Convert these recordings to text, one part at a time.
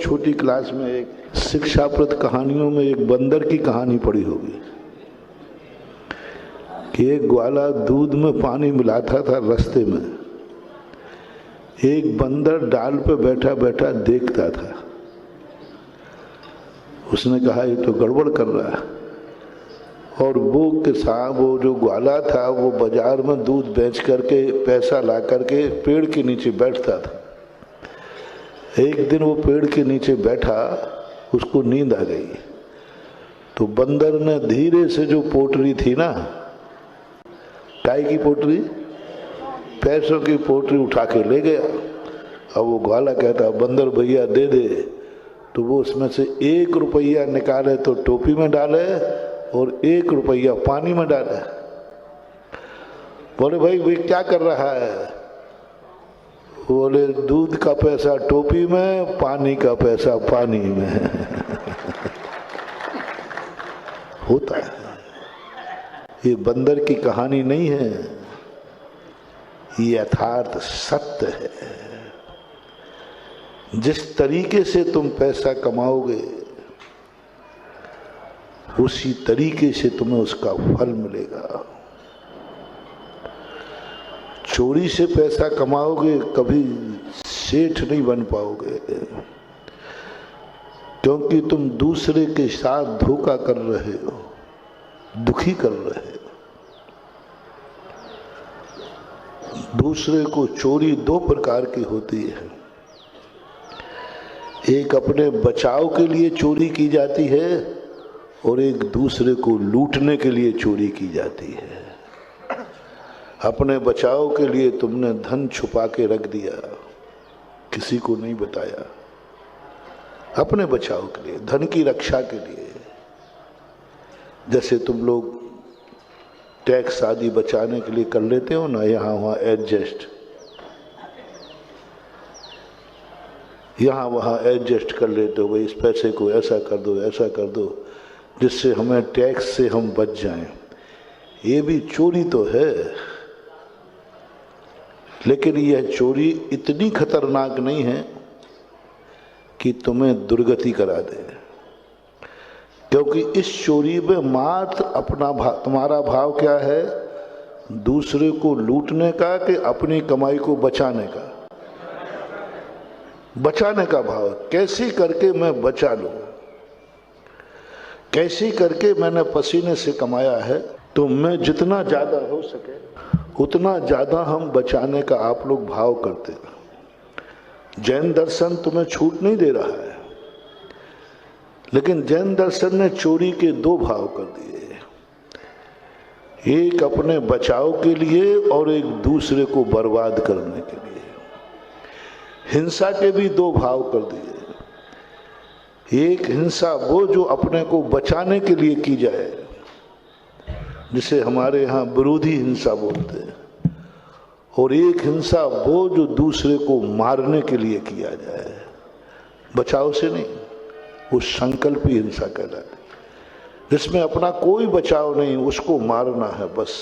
छोटी क्लास में एक शिक्षाप्रद कहानियों में एक बंदर की कहानी पढ़ी होगी कि एक ग्वाला दूध में पानी मिलाता था। रास्ते में एक बंदर डाल पे बैठा बैठा देखता था। उसने कहा ये तो गड़बड़ कर रहा है, और वो किसान, वो जो ग्वाला था, वो बाजार में दूध बेच करके पैसा ला करके पेड़ के नीचे बैठता था। एक दिन वो पेड़ के नीचे बैठा, उसको नींद आ गई, तो बंदर ने धीरे से जो पोटली थी ना, काय की पोटली, पैसों की पोटली उठा के ले गया। अब वो ग्वाला कहता बंदर भैया दे दे, तो वो उसमें से 1 रुपया निकाले तो टोपी में डाले और 1 रुपया पानी में डाले। बोले भाई वे क्या कर रहा है? बोले दूध का पैसा टोपी में, पानी का पैसा पानी में। होता है। ये बंदर की कहानी नहीं है, ये यथार्थ सत्य है। जिस तरीके से तुम पैसा कमाओगे उसी तरीके से तुम्हें उसका फल मिलेगा। चोरी से पैसा कमाओगे कभी सेठ नहीं बन पाओगे, क्योंकि तुम दूसरे के साथ धोखा कर रहे हो, दुखी कर रहे हो। दूसरे को चोरी 2 प्रकार की होती है। एक अपने बचाव के लिए चोरी की जाती है और एक दूसरे को लूटने के लिए चोरी की जाती है। अपने बचाव के लिए तुमने धन छुपा के रख दिया, किसी को नहीं बताया। अपने बचाव के लिए, धन की रक्षा के लिए। जैसे तुम लोग टैक्स आदि बचाने के लिए कर लेते हो ना, यहाँ वहाँ एडजस्ट, यहाँ वहाँ एडजस्ट कर लेते हो, भाई इस पैसे को ऐसा कर दो, ऐसा कर दो, जिससे हमें टैक्स से हम बच जाएं। ये भी चोरी तो है, लेकिन यह चोरी इतनी खतरनाक नहीं है कि तुम्हें दुर्गति करा दे, क्योंकि इस चोरी में मात्र अपना भाव, तुम्हारा भाव क्या है? दूसरे को लूटने का कि अपनी कमाई को बचाने का? बचाने का भाव। कैसे करके मैं बचा लूं, कैसे करके मैंने पसीने से कमाया है, तो मैं जितना ज्यादा हो सके उतना ज्यादा हम बचाने का आप लोग भाव करते हैं। जैन दर्शन तुम्हें छूट नहीं दे रहा है, लेकिन जैन दर्शन ने चोरी के 2 भाव कर दिए, एक अपने बचाव के लिए और एक दूसरे को बर्बाद करने के लिए। हिंसा के भी 2 भाव कर दिए। एक हिंसा वो जो अपने को बचाने के लिए की जाए, जिसे हमारे यहाँ विरोधी हिंसा बोलते हैं, और एक हिंसा वो जो दूसरे को मारने के लिए किया जाए, बचाव से नहीं, वो संकल्पी हिंसा कहलाती, जिसमें अपना कोई बचाव नहीं, उसको मारना है बस।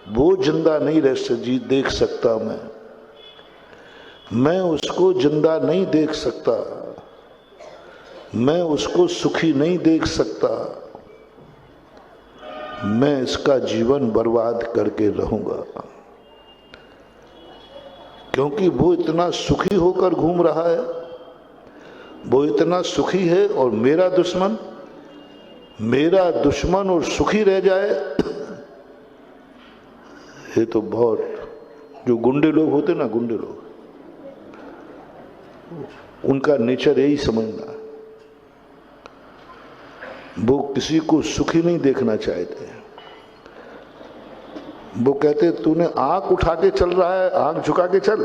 वो जिंदा नहीं देख सकता, मैं उसको जिंदा नहीं देख सकता, मैं उसको सुखी नहीं देख सकता, मैं इसका जीवन बर्बाद करके रहूंगा, क्योंकि वो इतना सुखी होकर घूम रहा है, वो इतना सुखी है, और मेरा दुश्मन और सुखी रह जाए, ये तो बहुत, जो गुंडे लोग होते ना, गुंडे लोग, उनका नेचर यही समझना, वो किसी को सुखी नहीं देखना चाहते। वो कहते तूने आंख उठा के चल रहा है, आंख झुका के चल।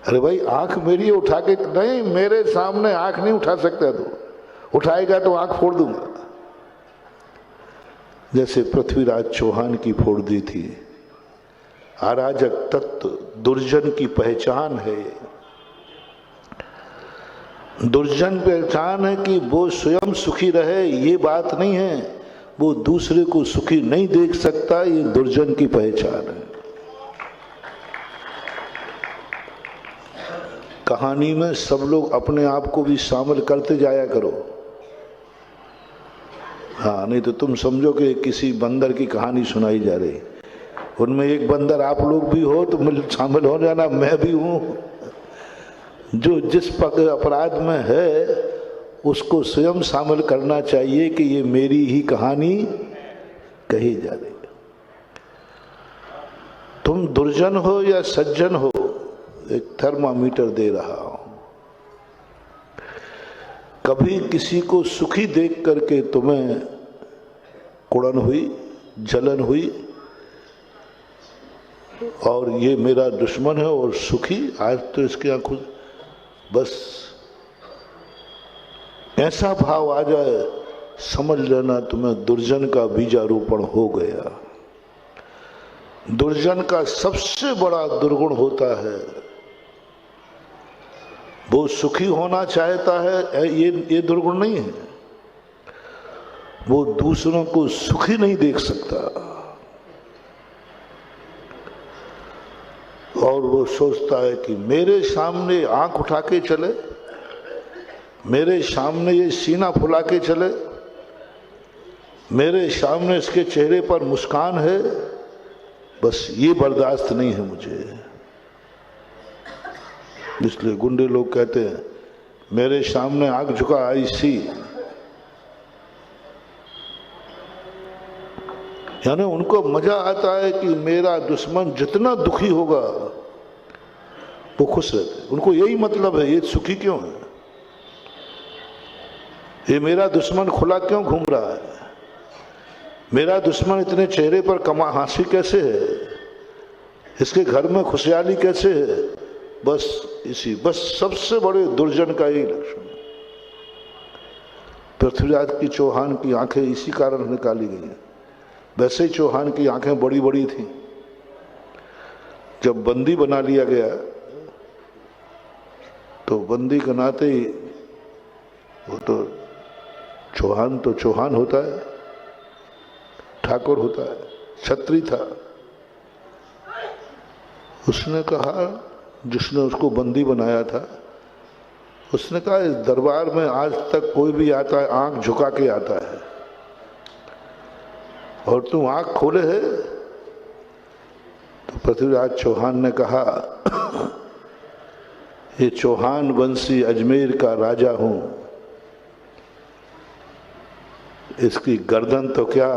अरे भाई आंख मेरी उठा के नहीं, मेरे सामने आंख नहीं उठा सकता, तू उठाएगा तो आंख फोड़ दूंगा। जैसे पृथ्वीराज चौहान की फोड़ दी थी। अराजक तत्व दुर्जन की पहचान है। दुर्जन पहचान है कि वो स्वयं सुखी रहे, ये बात नहीं है, वो दूसरे को सुखी नहीं देख सकता, ये दुर्जन की पहचान है। कहानी में सब लोग अपने आप को भी शामिल करते जाया करो। हाँ, नहीं तो तुम समझो कि किसी बंदर की कहानी सुनाई जा रही, उनमें एक बंदर आप लोग भी हो तो शामिल हो जाना, मैं भी हूं। जो जिस अपराध में है उसको स्वयं शामिल करना चाहिए कि ये मेरी ही कहानी कही जा रही है। तुम दुर्जन हो या सज्जन हो, एक थर्मामीटर दे रहा हूं। कभी किसी को सुखी देख करके तुम्हें कुड़न हुई, जलन हुई और ये मेरा दुश्मन है, और सुखी आज तो इसकी आंखों बस ऐसा भाव आ जाए, समझ लेना तुम्हें दुर्जन का बीजारोपण हो गया। दुर्जन का सबसे बड़ा दुर्गुण होता है, वो सुखी होना चाहता है, ये दुर्गुण नहीं है, वो दूसरों को सुखी नहीं देख सकता और वो सोचता है कि मेरे सामने आंख उठा के चले, मेरे सामने ये सीना फुला के चले, मेरे सामने इसके चेहरे पर मुस्कान है, बस ये बर्दाश्त नहीं है मुझे। इसलिए गुंडे लोग कहते हैं मेरे सामने आंख झुका ऐसी, यानी उनको मजा आता है कि मेरा दुश्मन जितना दुखी होगा वो खुश रहते। उनको यही मतलब है, ये सुखी क्यों है, ये मेरा दुश्मन खुला क्यों घूम रहा है, मेरा दुश्मन इतने चेहरे पर कमा हंसी कैसे है, इसके घर में खुशहाली कैसे है, बस सबसे बड़े दुर्जन का यही लक्षण। पृथ्वीराज की चौहान की आंखें इसी कारण निकाली गई हैं। वैसे ही चौहान की आंखें बड़ी बड़ी थी। जब बंदी बना लिया गया तो बंदी के नाते ही वो तो चौहान होता है, ठाकुर होता है, छत्री था। उसने कहा, जिसने उसको बंदी बनाया था, उसने कहा इस दरबार में आज तक कोई भी आता है आंख झुका के आता है और तुम आंख खोले है। तो पृथ्वीराज चौहान ने कहा ये चौहान वंशी अजमेर का राजा हूं, इसकी गर्दन तो क्या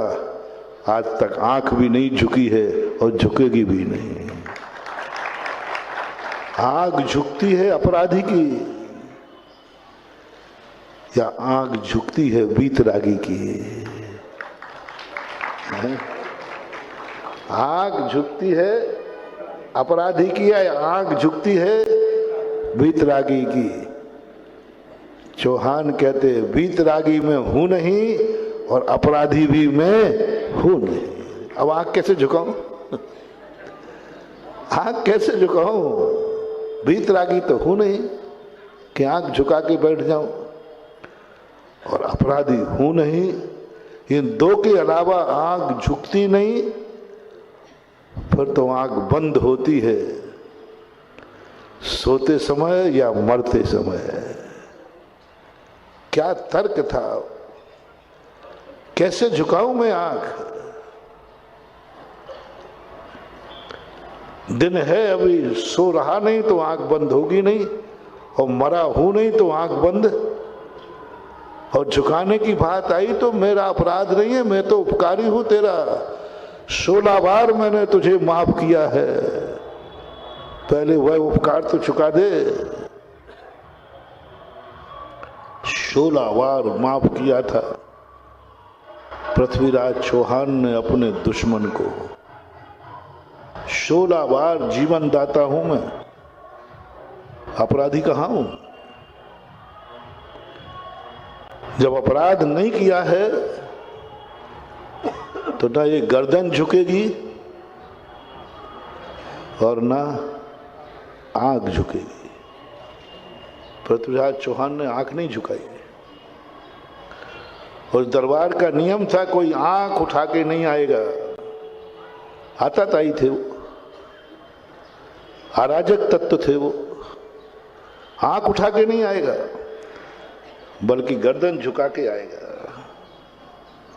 आज तक आंख भी नहीं झुकी है और झुकेगी भी नहीं। आंख झुकती है अपराधी की या आंख झुकती है वीतरागी की? आंख झुकती है अपराधी की या आंख झुकती है वीतरागी की? चौहान कहते वीतरागी में हूं नहीं और अपराधी भी मैं हूं नहीं। अब आंख कैसे झुकाऊं? आंख कैसे झुकाऊं? वीतरागी तो हूं नहीं कि आंख झुका के बैठ जाऊं, और अपराधी हूं नहीं। इन दो के अलावा आंख झुकती नहीं, फिर तो आंख बंद होती है, सोते समय या मरते समय। क्या तर्क था? कैसे झुकाऊं मैं आंख? दिन है अभी, सो रहा नहीं तो आंख बंद होगी नहीं, और मरा हूं नहीं तो आंख बंद। और झुकाने की बात आई तो मेरा अपराध नहीं है, मैं तो उपकारी हूं तेरा। 16 बार मैंने तुझे माफ किया है, पहले वह उपकार तो चुका दे। 16 बार माफ किया था पृथ्वीराज चौहान ने अपने दुश्मन को। 16 बार जीवन दाता हूं मैं, अपराधी कहां हूं? जब अपराध नहीं किया है तो ना ये गर्दन झुकेगी और ना आंख झुकेगी। पृथ्वीराज चौहान ने आंख नहीं झुकाई। उस दरबार का नियम था कोई आंख उठा के नहीं आएगा। आताताई थे वो, अराजक तत्व थे वो। आंख उठा के नहीं आएगा, बल्कि गर्दन झुका के आएगा।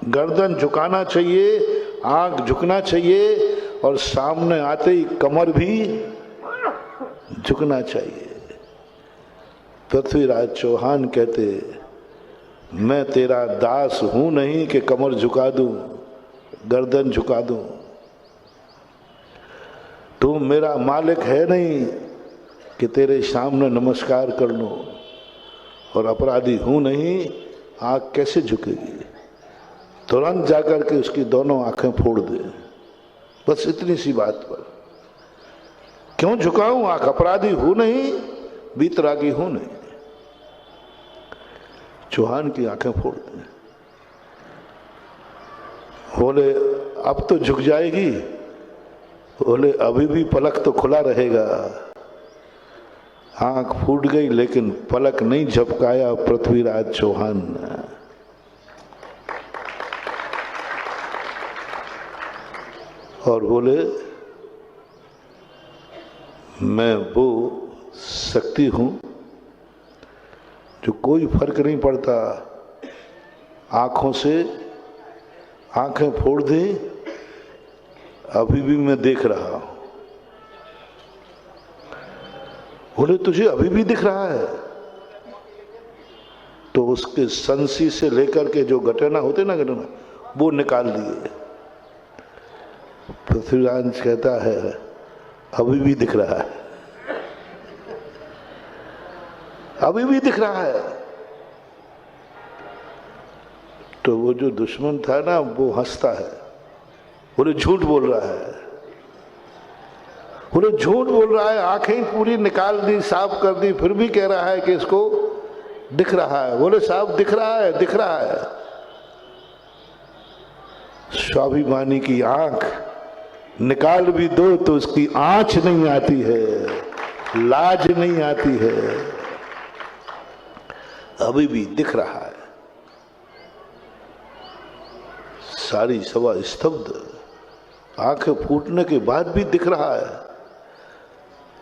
गर्दन झुकाना चाहिए, आंख झुकना चाहिए, और सामने आते ही कमर भी झुकना चाहिए। पृथ्वीराज चौहान कहते, मैं तेरा दास हूं नहीं कि कमर झुका दूं, गर्दन झुका दूं। तू मेरा मालिक है नहीं कि तेरे सामने नमस्कार कर लूं, और अपराधी हूं नहीं, आंख कैसे झुकेगी। तुरंत जाकर के उसकी दोनों आंखें फोड़ दे, बस इतनी सी बात पर। क्यों झुकाऊं आंख, अपराधी हूं नहीं, बीतरागी हूं नहीं। चौहान की आंखें फोड़ दे। बोले अब तो झुक जाएगी, बोले अभी भी पलक तो खुला रहेगा। आंख फूट गई लेकिन पलक नहीं झपकाया पृथ्वीराज चौहान ने। और बोले मैं वो शक्ति हूं जो कोई फर्क नहीं पड़ता, आंखों से आंखें फोड़ दे, अभी भी मैं देख रहा हूं। बोले तुझे अभी भी दिख रहा है? तो उसके संसी से लेकर के जो घटना होते ना, घटना वो निकाल दिए। पृथ्वीराज कहता है अभी भी दिख रहा है, अभी भी दिख रहा है। तो वो जो दुश्मन था ना, वो हंसता है, बोले झूठ बोल रहा है, बोले झूठ बोल रहा है, आंखें पूरी निकाल दी, साफ कर दी, फिर भी कह रहा है कि इसको दिख रहा है। बोले साफ दिख रहा है, दिख रहा है। स्वाभिमानी की आंख निकाल भी दो तो उसकी आंच नहीं आती है, लाज नहीं आती है, अभी भी दिख रहा है। सारी सभा स्तब्ध, आंखें फूटने के बाद भी दिख रहा है।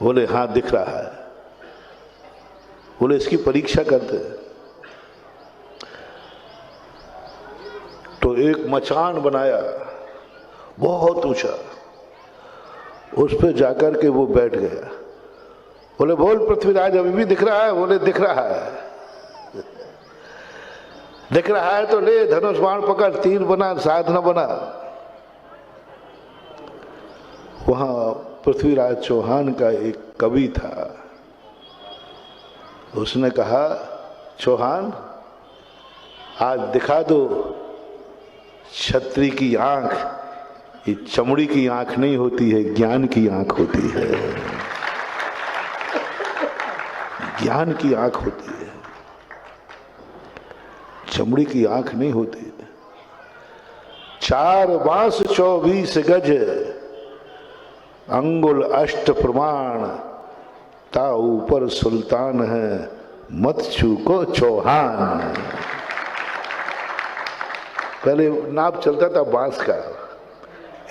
बोले हाँ दिख रहा है। बोले इसकी परीक्षा करते। तो एक मचान बनाया बहुत ऊंचा, उस पे जाकर के वो बैठ गया। बोले बोल पृथ्वीराज अभी भी दिख रहा है? बोले दिख रहा है। दिख रहा है तो ले, धनुष बाण पकड़, तीर बना, साधना बना। वहां पृथ्वीराज चौहान का एक कवि था, उसने कहा चौहान आज दिखा दो क्षत्रिय की आंख, ये चमड़ी की आंख नहीं होती है, ज्ञान की आंख होती है, ज्ञान की आंख होती है, चमड़ी की आंख नहीं होती। 4 बांस 24 गज, अंगुल अष्ट प्रमाण, ता ऊपर सुल्तान है, मत चूको चौहान। पहले नाप चलता था बांस का,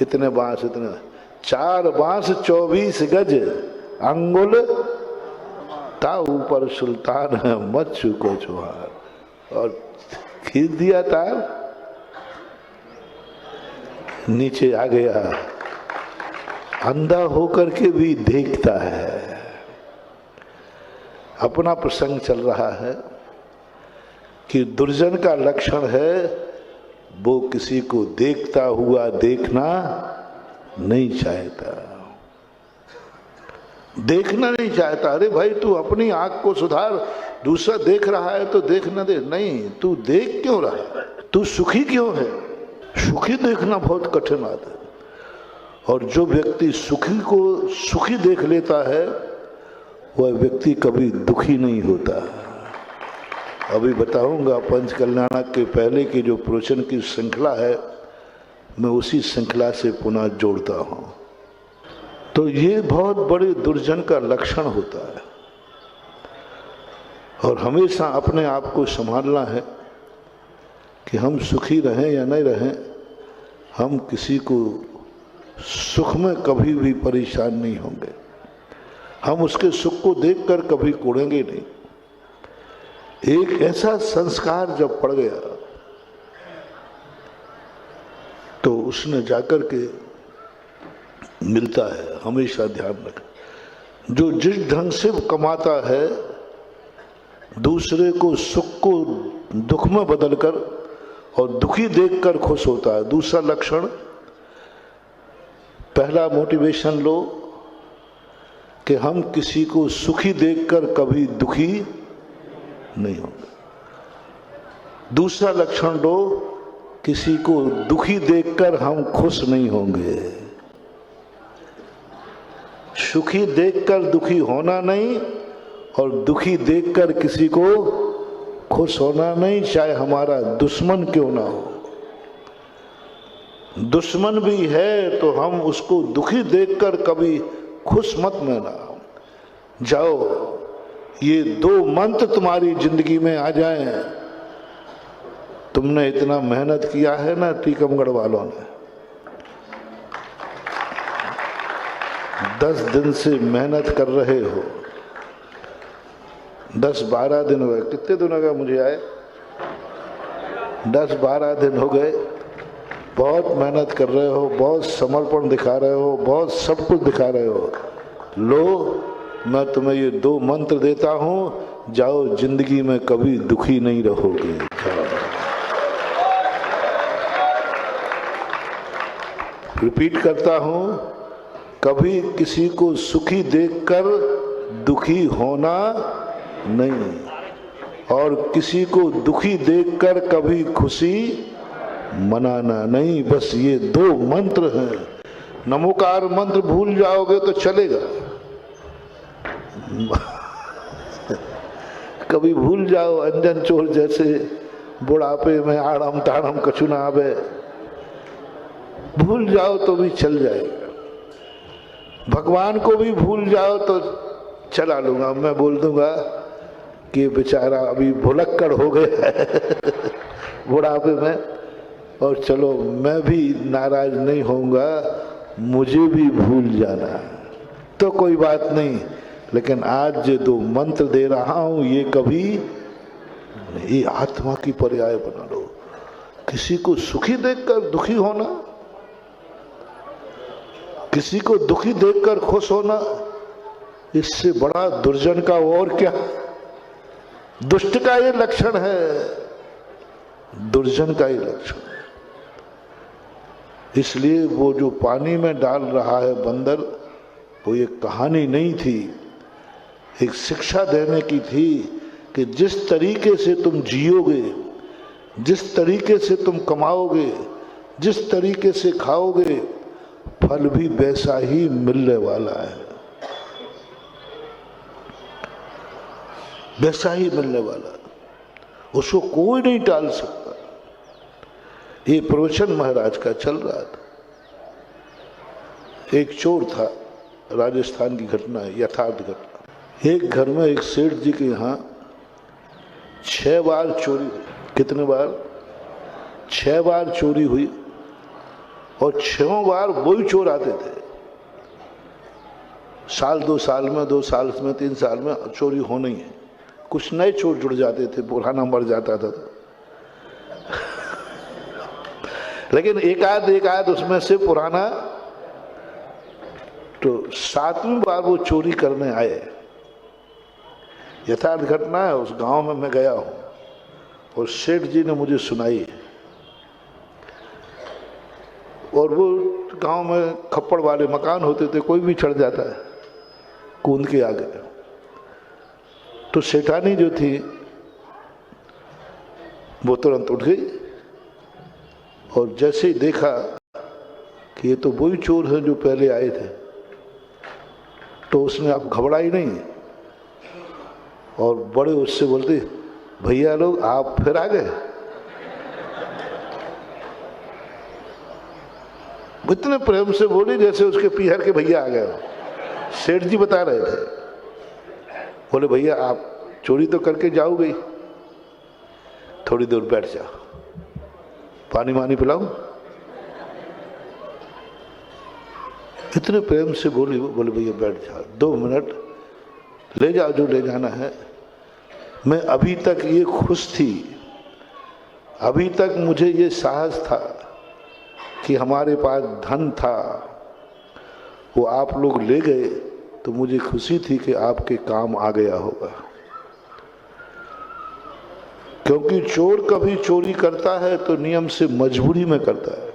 इतने बांस, इतने 4 बांस 24 गज, अंगुल ता ऊपर सुल्तान है, मत चूको चौहान। और खींच दिया तार, नीचे आ गया। अंधा होकर के भी देखता है। अपना प्रसंग चल रहा है कि दुर्जन का लक्षण है वो किसी को देखता हुआ देखना नहीं चाहता, देखना नहीं चाहता। अरे भाई तू अपनी आंख को सुधार, दूसरा देख रहा है तो देखना दे। नहीं, तू देख क्यों रहा है? तू सुखी क्यों है? सुखी देखना बहुत कठिन बात है। और जो व्यक्ति सुखी को सुखी देख लेता है वह व्यक्ति कभी दुखी नहीं होता। अभी बताऊंगा पंच कल्याणक के पहले की जो प्रवचन की श्रृंखला है, मैं उसी श्रृंखला से पुनः जोड़ता हूं। तो ये बहुत बड़े दुर्जन का लक्षण होता है। और हमेशा अपने आप को संभालना है कि हम सुखी रहें या नहीं रहें, हम किसी को सुख में कभी भी परेशान नहीं होंगे। हम उसके सुख को देखकर कभी कोड़ेंगे नहीं। एक ऐसा संस्कार जब पड़ गया तो उसने जाकर के मिलता है। हमेशा ध्यान रखें, जो जिस ढंग से कमाता है दूसरे को सुख को दुख में बदलकर और दुखी देखकर खुश होता है। दूसरा लक्षण, पहला मोटिवेशन लो कि हम किसी को सुखी देखकर कभी दुखी नहीं होंगे। दूसरा लक्षण लो, किसी को दुखी देखकर हम खुश नहीं होंगे। सुखी देखकर दुखी होना नहीं और दुखी देखकर किसी को खुश होना नहीं, चाहे हमारा दुश्मन क्यों ना हो। दुश्मन भी है तो हम उसको दुखी देखकर कभी खुश मत माना जाओ। ये दो मंत्र तुम्हारी जिंदगी में आ जाएं। तुमने इतना मेहनत किया है ना टीकमगढ़ वालों ने, 10 दिन से मेहनत कर रहे हो, 10-12 दिन हो गए। कितने दिन हो गए मुझे आए? 10-12 दिन हो गए। बहुत मेहनत कर रहे हो, बहुत समर्पण दिखा रहे हो, बहुत सब कुछ दिखा रहे हो। लो, मैं तुम्हें ये 2 मंत्र देता हूं, जाओ जिंदगी में कभी दुखी नहीं रहोगे। रिपीट करता हूं, कभी किसी को सुखी देखकर दुखी होना नहीं और किसी को दुखी देखकर कभी खुशी मनाना नहीं। बस ये 2 मंत्र हैं। नमोकार मंत्र भूल जाओगे तो चलेगा, कभी भूल जाओ अंजन चोर जैसे, बुढ़ापे में आड़म ताड़म कछु ना आवे, भूल जाओ तो भी चल जाएगा। भगवान को भी भूल जाओ तो चला लूंगा, मैं बोल दूंगा कि बेचारा अभी भुलक्कड़ हो गया है बुढ़ापे में, और चलो मैं भी नाराज नहीं होऊंगा, मुझे भी भूल जाना तो कोई बात नहीं। लेकिन आज जो 2 मंत्र दे रहा हूं ये कभी, ये आत्मा की पर्याय बना लो। किसी को सुखी देखकर दुखी होना, किसी को दुखी देखकर खुश होना, इससे बड़ा दुर्जन का और क्या। दुष्ट का ये लक्षण है, दुर्जन का ये लक्षण है। इसलिए वो जो पानी में डाल रहा है बंदर, वो ये कहानी नहीं थी, एक शिक्षा देने की थी कि जिस तरीके से तुम जियोगे, जिस तरीके से तुम कमाओगे, जिस तरीके से खाओगे, फल भी वैसा ही मिलने वाला है, वैसा ही मिलने वाला है। उसको कोई नहीं टाल सकता। ये प्रवचन महाराज का चल रहा था। एक चोर था, राजस्थान की घटना है, यथार्थ घटना। एक घर में एक सेठ जी के यहाँ 6 बार चोरी हुई। कितने बार? 6 बार चोरी हुई और 6 बार वही चोर आते थे। साल 2 साल में, 2 साल में, 3 साल में चोरी होनी है। कुछ नए चोर जुड़ जाते थे, पुराना मर जाता था तो लेकिन एक आध उसमें से पुराना। तो 7वीं बार वो चोरी करने आए। यथार्थ घटना है, उस गांव में मैं गया हूं और सेठ जी ने मुझे सुनाई। और वो गांव में खप्पड़ वाले मकान होते थे, कोई भी चढ़ जाता है कूद के आगे। तो सेठानी जो थी वो तुरंत उठ गई और जैसे ही देखा कि ये तो वही चोर हैं जो पहले आए थे, तो उसने अब घबराई नहीं और बड़े उससे बोलते, भैया लोग आप फिर आ गए। इतने प्रेम से बोली जैसे उसके पीहर के भैया आ गए। सेठ जी बता रहे थे, बोले भैया आप चोरी तो करके जाओगे, थोड़ी दूर बैठ जाओ, पानी वानी पिलाऊं। इतने प्रेम से बोले भैया बैठ जाओ, 2 मिनट ले जाओ जो ले जाना है। मैं अभी तक ये खुश थी, अभी तक मुझे ये साहस था कि हमारे पास धन था, वो आप लोग ले गए तो मुझे खुशी थी कि आपके काम आ गया होगा। क्योंकि चोर कभी चोरी करता है तो नियम से मजबूरी में करता है।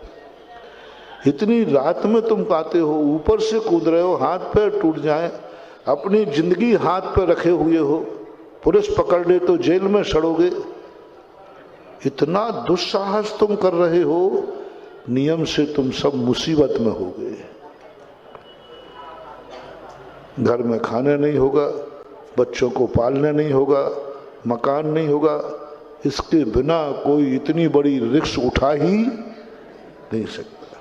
इतनी रात में तुम आते हो, ऊपर से कूद रहे हो, हाथ पैर टूट जाए, अपनी जिंदगी हाथ पे रखे हुए हो, पुलिस पकड़ ले तो जेल में सड़ोगे, इतना दुस्साहस तुम कर रहे हो, नियम से तुम सब मुसीबत में हो गए। घर में खाने नहीं होगा, बच्चों को पालने नहीं होगा, मकान नहीं होगा, इसके बिना कोई इतनी बड़ी रिस्क उठा ही नहीं सकता।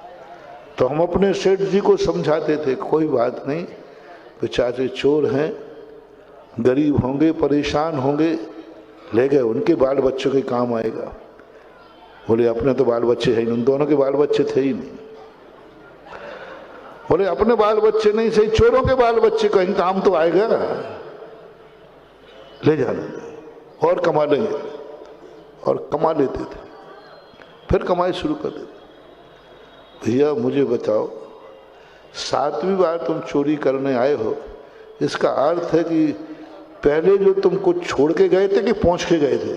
तो हम अपने सेठ जी को समझाते थे, कोई बात नहीं, बेचारे चोर हैं, गरीब होंगे, परेशान होंगे, ले गए, उनके बाल बच्चों के काम आएगा। बोले अपने तो बाल बच्चे हैं, उन दोनों के बाल बच्चे थे ही नहीं। बोले अपने बाल बच्चे नहीं सही, चोरों के बाल बच्चे कहीं काम तो आएगा, ले जाना और कमा लेंगे। और कमा लेते थे, फिर कमाई शुरू कर देते। भैया मुझे बताओ, 7वीं बार तुम चोरी करने आए हो, इसका अर्थ है कि पहले जो तुम कुछ छोड़ के गए थे कि पहुंच के गए थे?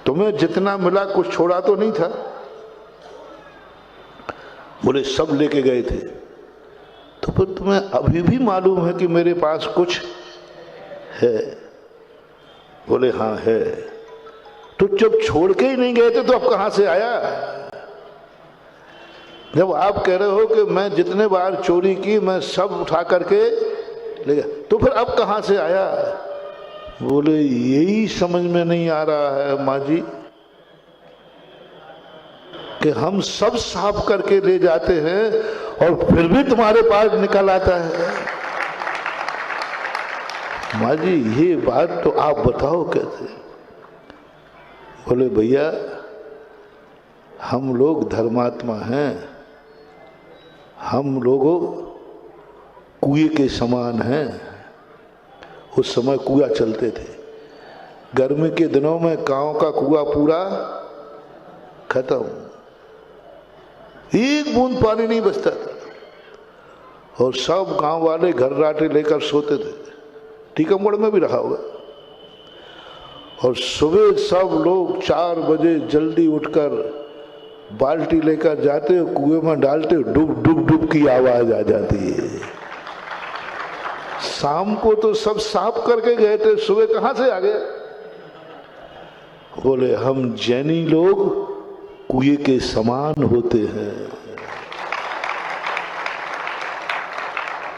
तुम्हें जितना मिला कुछ छोड़ा तो नहीं था? बोले सब लेके गए थे। तो फिर तुम्हें अभी भी मालूम है कि मेरे पास कुछ है? बोले हाँ है। तो जब छोड़ के ही नहीं गए थे तो अब कहां से आया? जब आप कह रहे हो कि मैं जितने बार चोरी की मैं सब उठा करके ले गया, तो फिर अब कहां से आया? बोले यही समझ में नहीं आ रहा है माँ जी कि हम सब साफ करके ले जाते हैं और फिर भी तुम्हारे पास निकल आता है। माँ जी ये बात तो आप बताओ कैसे? बोले भैया हम लोग धर्मात्मा हैं, हम लोगों कुएं के समान हैं। उस समय कुआं चलते थे, गर्मी के दिनों में गांव का कुआं पूरा खत्म, एक बूंद पानी नहीं बचता था और सब गांव वाले घर्राटे लेकर सोते थे। टीकमगढ़ में भी रहा होगा। और सुबह सब लोग 4 बजे जल्दी उठकर बाल्टी लेकर जाते, कुएं में डालते, डुब डुब डुब की आवाज आ जाती है। शाम को तो सब साफ करके गए थे, सुबह कहां से आ गए? बोले हम जैनी लोग कुएं के समान होते हैं,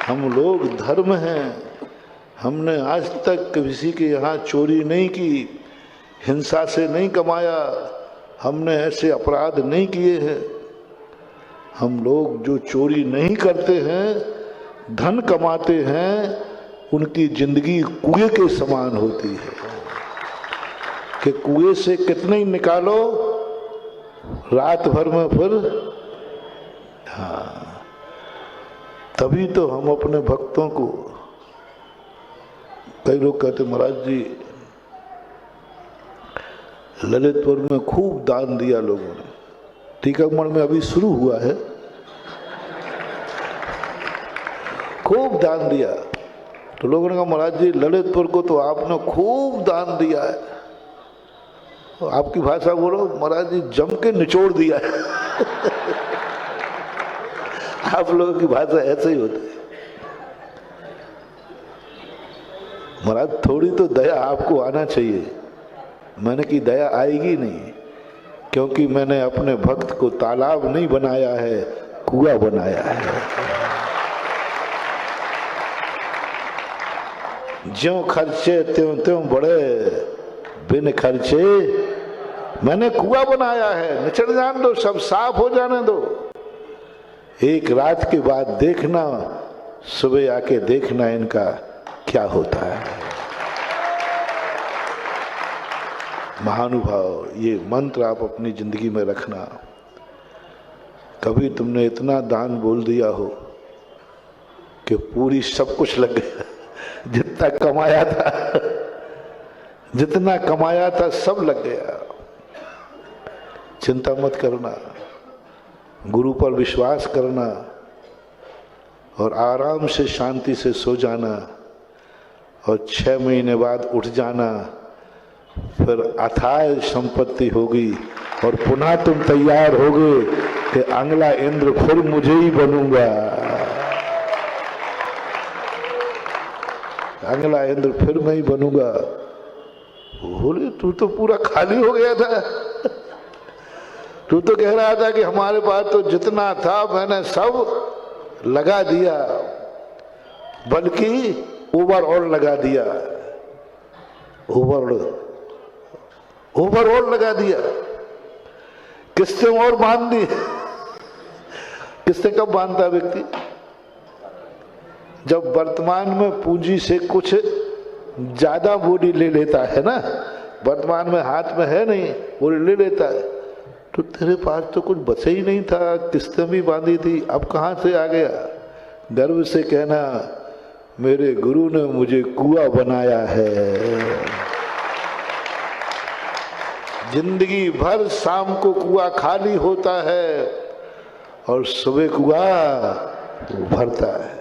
हम लोग धर्म हैं। हमने आज तक किसी के यहाँ चोरी नहीं की, हिंसा से नहीं कमाया, हमने ऐसे अपराध नहीं किए हैं। हम लोग जो चोरी नहीं करते हैं, धन कमाते हैं, उनकी जिंदगी कुएं के समान होती है कि कुएं से कितने ही निकालो रात भर में फिर। हाँ, तभी तो हम अपने भक्तों को, कई लोग कहते महाराज जी ललितपुर में खूब दान दिया लोगों ने, टीकमगढ़ में अभी शुरू हुआ है, खूब दान दिया। तो लोगों ने कहा महाराज जी ललितपुर को तो आपने खूब दान दिया है। आपकी भाषा बोलो महाराज जी जम के निचोड़ दिया है। आप लोगों की भाषा ऐसे ही होती है। महाराज थोड़ी तो दया आपको आना चाहिए। मैंने की दया आएगी नहीं, क्योंकि मैंने अपने भक्त को तालाब नहीं बनाया है, कुआं बनाया है। ज्यों खर्चे त्यों त्यों बढ़े, बिन खर्चे मैंने कुआं बनाया है। निचड़ जाने दो, सब साफ हो जाने दो। एक रात के बाद देखना, सुबह आके देखना इनका क्या होता है। महानुभाव, ये मंत्र आप अपनी जिंदगी में रखना। कभी तुमने इतना दान बोल दिया हो कि पूरी सब कुछ लग गया, जितना कमाया था, जितना कमाया था सब लग गया। चिंता मत करना, गुरु पर विश्वास करना और आराम से शांति से सो जाना और 6 महीने बाद उठ जाना, फिर अथाह संपत्ति होगी और पुनः तुम तैयार होगे कि अगला इंद्र फिर मुझे ही बनूंगा, अगला इंद्र फिर मैं ही बनूंगा। बोले तू तो पूरा खाली हो गया था, तू तो कह रहा था कि हमारे पास तो जितना था मैंने सब लगा दिया, बल्कि ओवरऑल लगा दिया, ओवरऑल लगा दिया। किस्तें और बांध दी। किस्तें कब बांधता व्यक्ति? जब वर्तमान में पूंजी से कुछ ज्यादा बोली ले लेता है ना, वर्तमान में हाथ में है नहीं, बोली ले लेता है, तो तेरे पास तो कुछ बचा ही नहीं था, किस्तें भी बांधी थी, अब कहां से आ गया? गर्व से कहना मेरे गुरु ने मुझे कुआं बनाया है। जिंदगी भर शाम को कुआं खाली होता है और सुबह कुआं भरता है।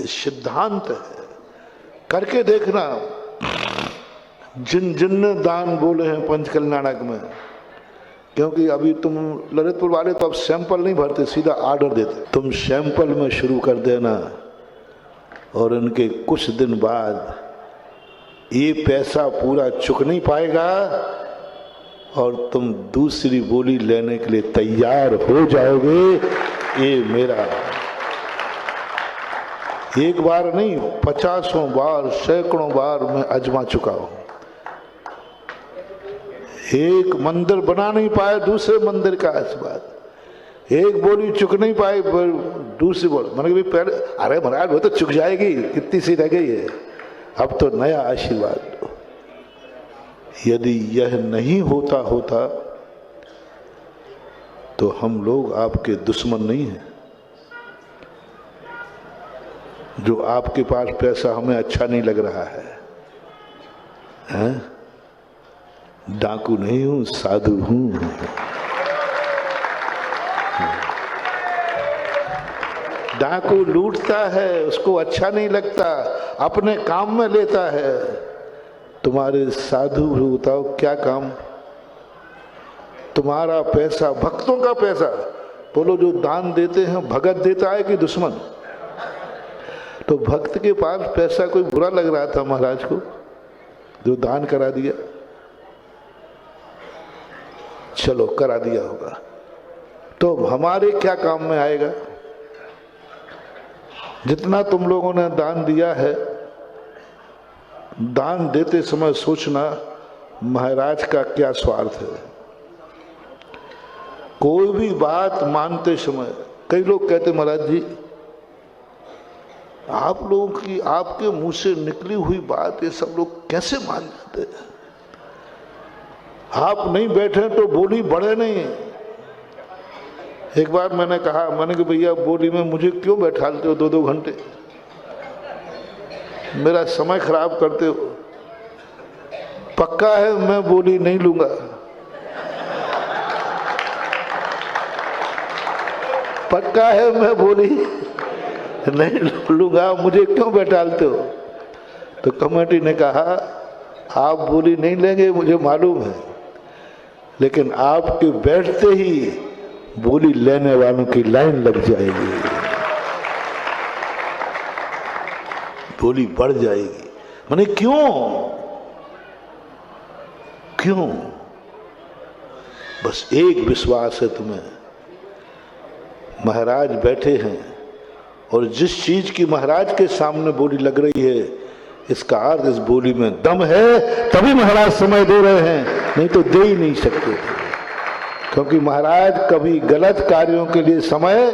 सिद्धांत है, करके देखना। जिन जिन ने दान बोले हैं पंच कल्याणक में, क्योंकि अभी तुम ललितपुर वाले तो अब सैंपल नहीं भरते, सीधा ऑर्डर देते, तुम सैंपल में शुरू कर देना और इनके कुछ दिन बाद ये पैसा पूरा चुक नहीं पाएगा और तुम दूसरी बोली लेने के लिए तैयार हो जाओगे। ये मेरा एक बार नहीं, 50 बार, सैकड़ों बार मैं आजमा चुका हूं। एक मंदिर बना नहीं पाए, दूसरे मंदिर का आशीर्वाद, एक बोली चुक नहीं पाई, दूसरी बोली मैंने भी पहले, अरे महाराज वो तो चुक जाएगी, कितनी सी रह गई है, अब तो नया आशीर्वाद दो। यदि यह नहीं होता तो हम लोग आपके दुश्मन नहीं हैं। जो आपके पास पैसा हमें अच्छा नहीं लग रहा है, हैं? डाकू नहीं हूं, साधु हूं। डाकू लूटता है, उसको अच्छा नहीं लगता, अपने काम में लेता है। तुम्हारे साधु बताओ क्या काम? तुम्हारा पैसा भक्तों का पैसा, बोलो जो दान देते हैं भगत देता है कि दुश्मन? तो भक्त के पास पैसा कोई बुरा लग रहा था महाराज को, जो दान करा दिया, चलो करा दिया होगा, तो हमारे क्या काम में आएगा? जितना तुम लोगों ने दान दिया है, दान देते समय सोचना महाराज का क्या स्वार्थ है। कोई भी बात मानते समय कई लोग कहते महाराज जी आप लोगों की, आपके मुंह से निकली हुई बात ये सब लोग कैसे मान जाते हैं? आप नहीं बैठे तो बोली बढ़े नहीं। एक बार मैंने कहा, मैंने कि भैया बोली में मुझे क्यों बैठालते हो 2-2 घंटे, मेरा समय खराब करते हो। पक्का है मैं बोली नहीं लूंगा, पक्का है मैं बोली नहीं लूंगा, मुझे क्यों बैठालते हो? तो कमेटी ने कहा आप बोली नहीं लेंगे मुझे मालूम है, लेकिन आपके बैठते ही बोली लेने वालों की लाइन लग जाएगी, बोली बढ़ जाएगी। मैंने क्यों? बस एक विश्वास है तुम्हें, महाराज बैठे हैं और जिस चीज की महाराज के सामने बोली लग रही है, इसका अर्थ इस बोली में दम है, तभी महाराज समय दे रहे हैं, नहीं तो दे ही नहीं सकते थे। क्योंकि महाराज कभी गलत कार्यों के लिए समय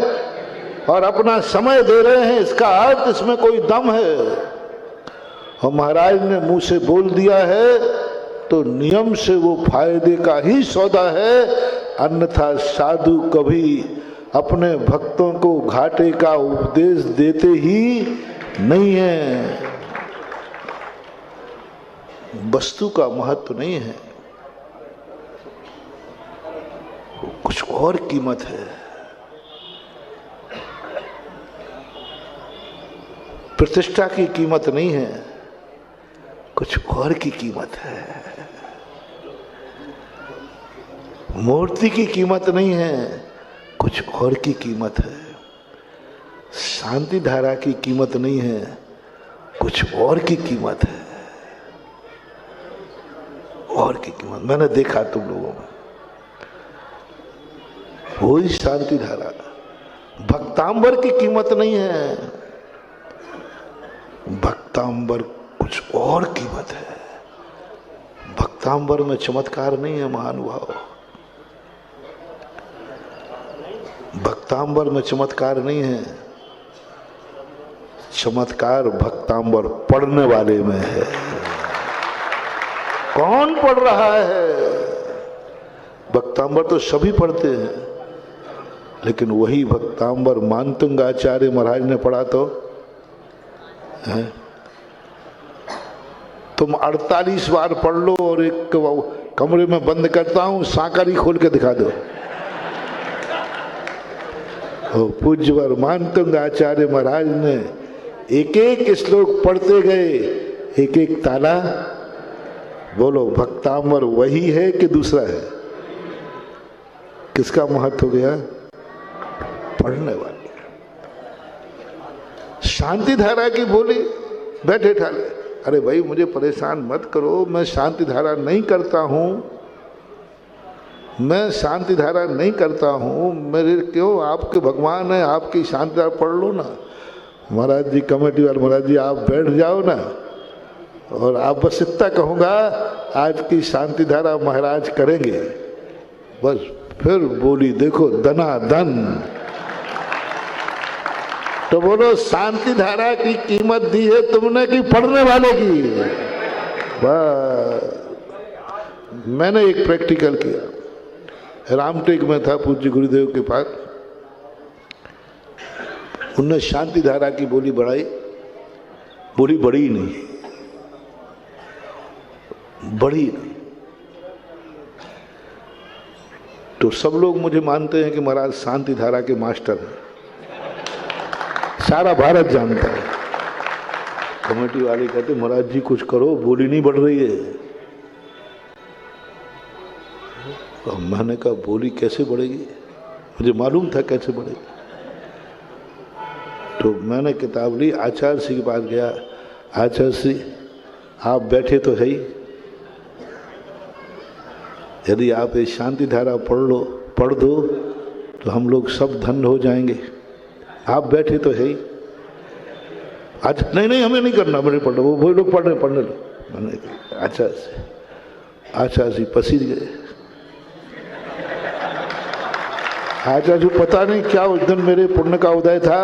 और अपना समय दे रहे हैं, इसका अर्थ इसमें कोई दम है। और महाराज ने मुंह से बोल दिया है तो नियम से वो फायदे का ही सौदा है, अन्यथा साधु कभी अपने भक्तों को घाटे का उपदेश देते ही नहीं है। वस्तु का महत्व नहीं है, कुछ और कीमत है। प्रतिष्ठा की कीमत नहीं है, कुछ और की कीमत है। मूर्ति की कीमत नहीं है, कुछ और की कीमत है। शांति धारा की कीमत नहीं है, कुछ और की कीमत है। और की कीमत मैंने देखा तुम लोगों में, वही शांति धारा। भक्तांबर की कीमत नहीं है, भक्तांबर कुछ और कीमत है। भक्तांबर में चमत्कार नहीं है महानुभाव, भक्तांबर में चमत्कार नहीं है। चमत्कार भक्तांबर पढ़ने वाले में है। कौन पढ़ रहा है? भक्तांबर तो सभी पढ़ते हैं, लेकिन वही भक्तांबर मानतुंग आचार्य महाराज ने पढ़ा तो है? तुम 48 बार पढ़ लो और एक कमरे में बंद करता हूं, साकारी खोल के दिखा दो। पूज्यवर मानतुंग आचार्य महाराज ने एक एक श्लोक पढ़ते गए, एक एक ताला। बोलो भक्तांबर वही है कि दूसरा है? किसका महत्व हो गया? पढ़ने वाले। शांति धारा की बोली बैठे ठाले, अरे भाई मुझे परेशान मत करो, मैं शांति धारा नहीं करता हूं, मैं शांति धारा नहीं करता हूं, मेरे क्यों? आपके भगवान है, आपकी शांति धारा पढ़ लो ना। महाराज जी, कमेटी वाले महाराज जी, आप बैठ जाओ ना, और आप बस इतना कहूँगा, आज की शांति धारा महाराज करेंगे। बस फिर बोली देखो दनादन। तो बोलो शांति धारा की कीमत दी है तुमने कि पढ़ने वाले की? मैंने एक प्रैक्टिकल किया, रामटेक में था पूज्य गुरुदेव के पास। उनने शांति धारा की बोली बढ़ाई, बोली बड़ी नहीं, बड़ी नहीं। तो सब लोग मुझे मानते हैं कि महाराज शांति धारा के मास्टर हैं, सारा भारत जानता है। कमेटी वाले कहते महाराज जी कुछ करो, बोली नहीं बढ़ रही है। तो मैंने कहा बोली कैसे बढ़ेगी? मुझे मालूम था कैसे बढ़ेगी। तो मैंने किताब ली, आचार्य श्री के पास गया। आचार्य श्री आप बैठे तो है ही, यदि आप ये शांति धारा पढ़ दो तो हम लोग सब धन्य हो जाएंगे। आप बैठे तो है ही। आज नहीं हमें नहीं करना, मेरे पढ़ लो, वो लोग पढ़ने लो। मैंने आचार्य जी पसीज गए। आचार्य जी पता नहीं क्या उस दिन मेरे पुण्य का उदय था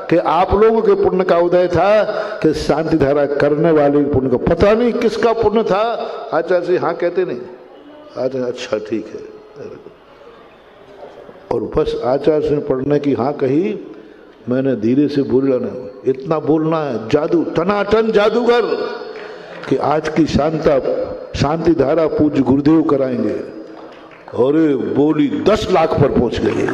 कि आप लोगों के पुण्य का उदय था कि शांति धारा करने वाले पुण्य का, पता नहीं किसका पुण्य था। आचार्य जी हाँ कहते नहीं। आचार्य अच्छा ठीक है। और बस आचार्य से पढ़ने की हाँ कही, मैंने धीरे से बोला नहीं, इतना बोलना है जादू, टनाटन जादूगर, कि आज की शांति धारा पूज्य गुरुदेव कराएंगे। और बोली 10 लाख पर पहुंच गई।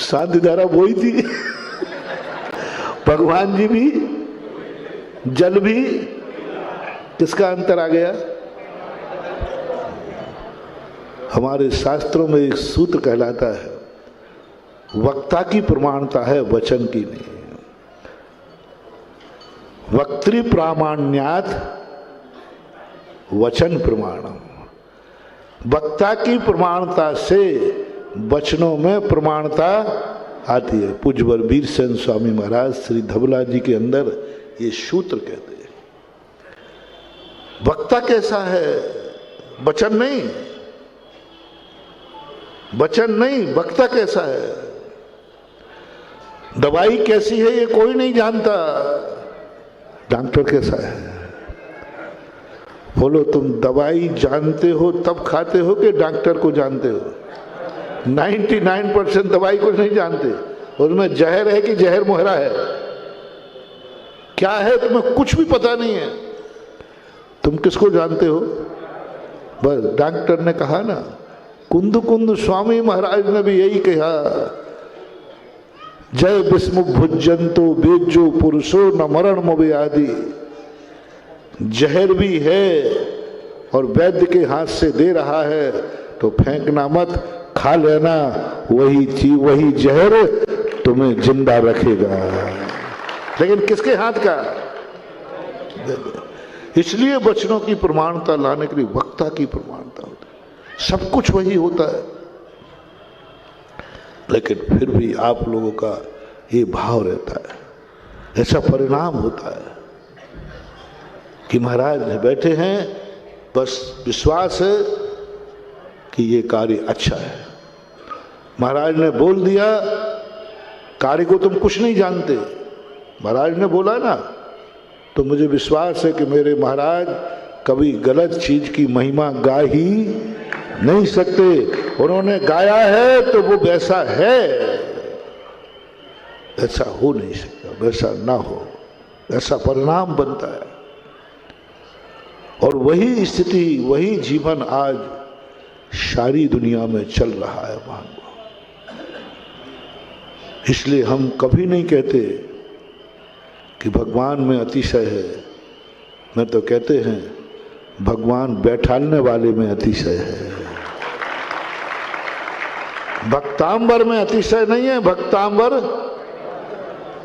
शांति धारा वही थी, भगवान जी भी, जल भी। किसका अंतर आ गया? हमारे शास्त्रों में एक सूत्र कहलाता है, वक्ता की प्रमाणता है, वचन की नहीं। वक्तृ प्रामाण्यात वचन प्रमाणम। वक्ता की प्रमाणता से वचनों में प्रमाणता आती है। पूज्यवर वीरसेन स्वामी महाराज श्री धबला जी के अंदर ये सूत्र कहते हैं। वक्ता कैसा है? वचन नहीं, वचन नहीं, वक्ता कैसा है? दवाई कैसी है ये कोई नहीं जानता, डॉक्टर कैसा है? बोलो तुम दवाई जानते हो तब खाते हो कि डॉक्टर को जानते हो? 99% दवाई को नहीं जानते, उसमें जहर है कि जहर मोहरा है, क्या है तुम्हें कुछ भी पता नहीं है। तुम किसको जानते हो? बस डॉक्टर ने कहा ना, कुंद कुंद स्वामी महाराज ने भी यही कहा, जय विस्मु भुजंतो बेजो पुरुषो न मरण मोबे आदि। जहर भी है और वैद्य के हाथ से दे रहा है तो फेंकना मत, खा लेना, वही चीज वही जहर तुम्हें जिंदा रखेगा। लेकिन किसके हाथ का? इसलिए वचनों की प्रमाणता लाने के लिए वक्ता की प्रमाणता होती है, सब कुछ वही होता है। लेकिन फिर भी आप लोगों का ये भाव रहता है, ऐसा परिणाम होता है कि महाराज बैठे हैं, बस विश्वास है कि ये कार्य अच्छा है। महाराज ने बोल दिया, कार्य को तुम कुछ नहीं जानते, महाराज ने बोला ना, तो मुझे विश्वास है कि मेरे महाराज कभी गलत चीज की महिमा गा ही नहीं सकते। उन्होंने गाया है तो वो वैसा है, ऐसा हो नहीं सकता, वैसा ना हो, ऐसा परिणाम बनता है। और वही स्थिति, वही जीवन आज सारी दुनिया में चल रहा है महान। इसलिए हम कभी नहीं कहते कि भगवान में अतिशय है, मैं तो कहते हैं भगवान बैठालने वाले में अतिशय है। भक्तांबर में अतिशय नहीं है, भक्तांबर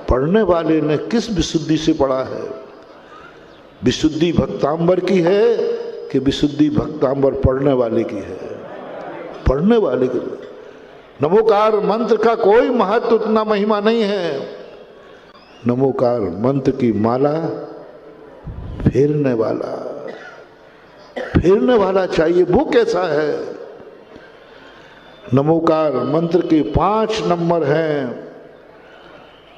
पढ़ने वाले ने किस विशुद्धि से पढ़ा है। विशुद्धि भक्तांबर की है कि विशुद्धि भक्तांबर पढ़ने वाले की है? पढ़ने वाले की। नमोकार मंत्र का कोई महत्व, उतना महिमा नहीं है। नमोकार मंत्र की माला फेरने वाला चाहिए, वो कैसा है? नमोकार मंत्र के 5 नंबर हैं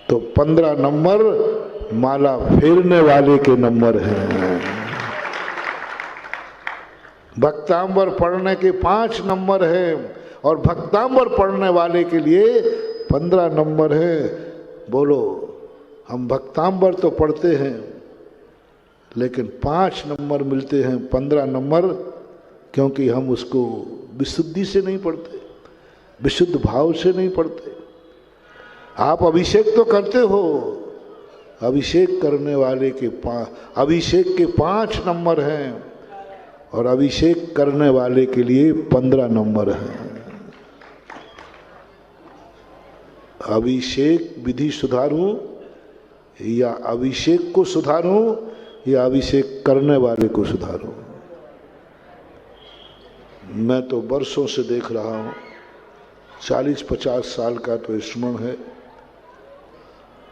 तो 15 नंबर माला फेरने वाले के नंबर हैं। भक्तांबर पढ़ने के 5 नंबर हैं और भक्तांबर पढ़ने वाले के लिए 15 नंबर है। बोलो, हम भक्तांबर तो पढ़ते हैं लेकिन 5 नंबर मिलते हैं, 15 नंबर, क्योंकि हम उसको विशुद्धि से नहीं पढ़ते, विशुद्ध भाव से नहीं पढ़ते। आप अभिषेक तो करते हो, अभिषेक करने वाले के अभिषेक के 5 नंबर हैं और अभिषेक करने वाले के लिए 15 नंबर हैं। अभिषेक विधि सुधारूं या अभिषेक को सुधारूं या अभिषेक करने वाले को सुधारूं? मैं तो वर्षों से देख रहा हूं, 40-50 साल का तो स्मरण है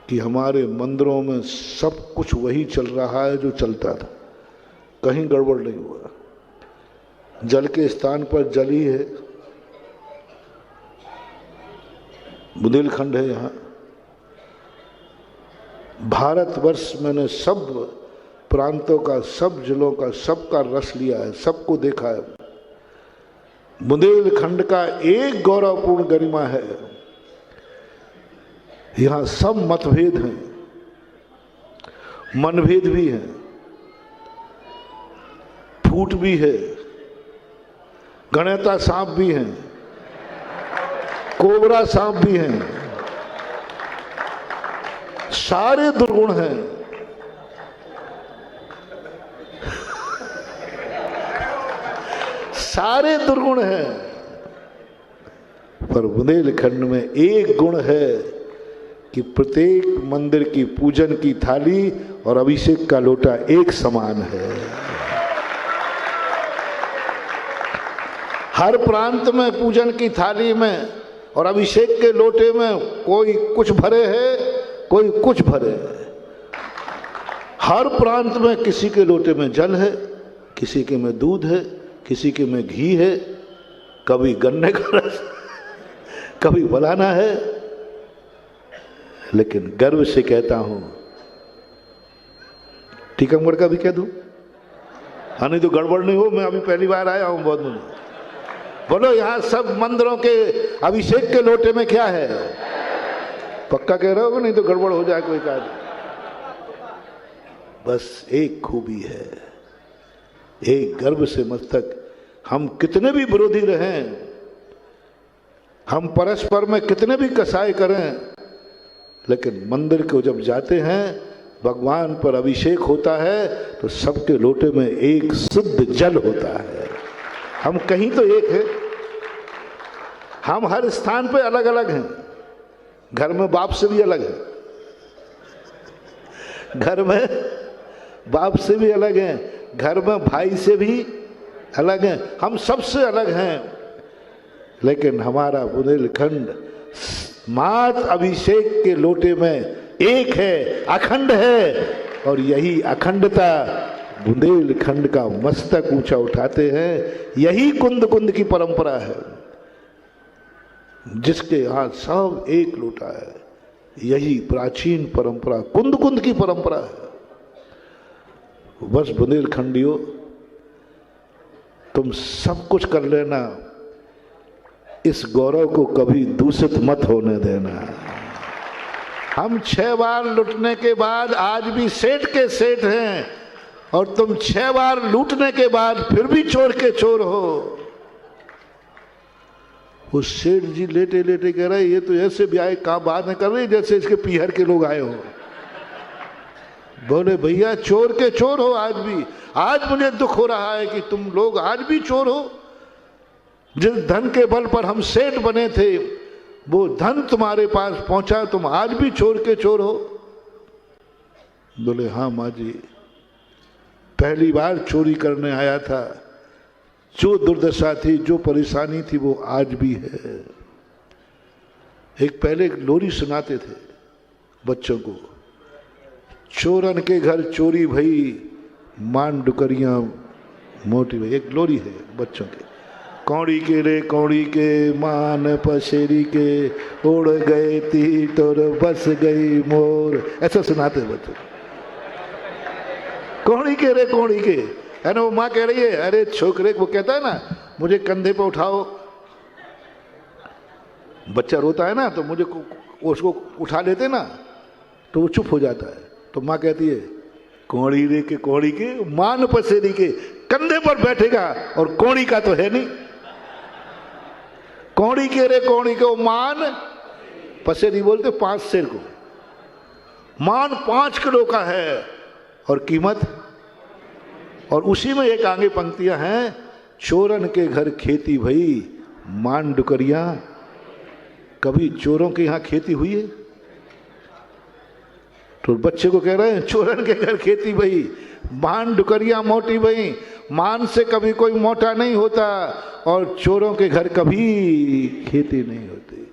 कि हमारे मंदिरों में सब कुछ वही चल रहा है जो चलता था, कहीं गड़बड़ नहीं हुआ। जल के स्थान पर जल ही है, बुंदेलखंड है यहाँ। भारतवर्ष मैंने सब प्रांतों का, सब जिलों का, सबका रस लिया है, सबको देखा है। बुंदेलखंड का एक गौरवपूर्ण गरिमा है, यहाँ सब मतभेद हैं, मनभेद भी हैं, फूट भी है, गणेता सांप भी हैं, कोबरा सांप भी हैं, सारे दुर्गुण हैं। सारे दुर्गुण हैं, पर बुंदेलखंड में एक गुण है कि प्रत्येक मंदिर की पूजन की थाली और अभिषेक का लोटा एक समान है। हर प्रांत में पूजन की थाली में और अभिषेक के लोटे में कोई कुछ भरे है, कोई कुछ भरे है। हर प्रांत में किसी के लोटे में जल है, किसी के में दूध है, किसी के में घी है, कभी गन्ने का रस, कभी फलाना है। लेकिन गर्व से कहता हूं, टीकमगढ़ का भी कह दूं, हाँ, नहीं तो गड़बड़ नहीं हो, मैं अभी पहली बार आया हूँ बहुत में। बोलो यहाँ सब मंदिरों के अभिषेक के लोटे में क्या है? पक्का कह रहे हो, नहीं तो गड़बड़ हो जाए कोई कार्य। बस एक खूबी है, एक गर्भ से मस्तक। हम कितने भी विरोधी रहें, हम परस्पर में कितने भी कसाई करें, लेकिन मंदिर को जब जाते हैं, भगवान पर अभिषेक होता है तो सबके लोटे में एक शुद्ध जल होता है। हम कहीं तो एक है, हम हर स्थान पे अलग अलग हैं। घर में बाप से भी अलग है, घर में बाप से भी अलग हैं, घर में भाई से भी अलग हैं, हम सबसे अलग हैं। लेकिन हमारा बुंदेलखंड मात अभिषेक के लोटे में एक है, अखंड है। और यही अखंडता बुंदेलखंड का मस्तक ऊंचा उठाते हैं। यही कुंद कुंद की परंपरा है, जिसके यहाँ सब एक लोटा है। यही प्राचीन परंपरा कुंद कुंद की परंपरा है। बस बुंदेलखंडियों, तुम सब कुछ कर लेना, इस गौरव को कभी दूषित मत होने देना। हम 6 बार लुटने के बाद आज भी सेठ के सेठ हैं, और तुम 6 बार लूटने के बाद फिर भी चोर के चोर हो। वो सेठ जी लेटे लेटे कह रहे, ये तो ऐसे ब्याह का बात कर रही जैसे इसके पीहर के लोग आए हो। बोले भैया चोर के चोर हो आज भी। आज मुझे दुख हो रहा है कि तुम लोग आज भी चोर हो। जिस धन के बल पर हम सेठ बने थे, वो धन तुम्हारे पास पहुंचा, तुम आज भी चोर के चोर हो। बोले हाँ माँ जी, पहली बार चोरी करने आया था, जो दुर्दशा थी, जो परेशानी थी, वो आज भी है। एक पहले एक लोरी सुनाते थे बच्चों को, चोरन के घर चोरी भई, मान डुकरियां मोटी भई। एक लोरी है बच्चों के, कौड़ी के रे कौड़ी के, मान पसेरी के, उड़ गए तीर और बस गई मोर। ऐसा सुनाते बच्चों। कौड़ी के रे कौड़ी के, है ना। वो माँ कह रही है, अरे छोकरे, वो कहता है ना, मुझे कंधे पे उठाओ। बच्चा रोता है ना, तो मुझे उसको उठा लेते ना, तो वो चुप हो जाता है। तो माँ कहती है, कौड़ी रे के कौड़ी के, मान पसेरी के, कंधे पर बैठेगा और कौड़ी का तो है नहीं। कौड़ी के रे कौड़ी को, मान पसेरी बोलते 5 शेर को। मान 5 किलो का है और कीमत। और उसी में एक आगे पंक्तियां हैं, चोरन के घर खेती भई, मान डुकरिया। कभी चोरों के यहाँ खेती हुई है? तो बच्चे को कह रहे हैं, चोरन के घर खेती भई, मान डुकरिया मोटी भई। मान से कभी कोई मोटा नहीं होता, और चोरों के घर कभी खेती नहीं होती।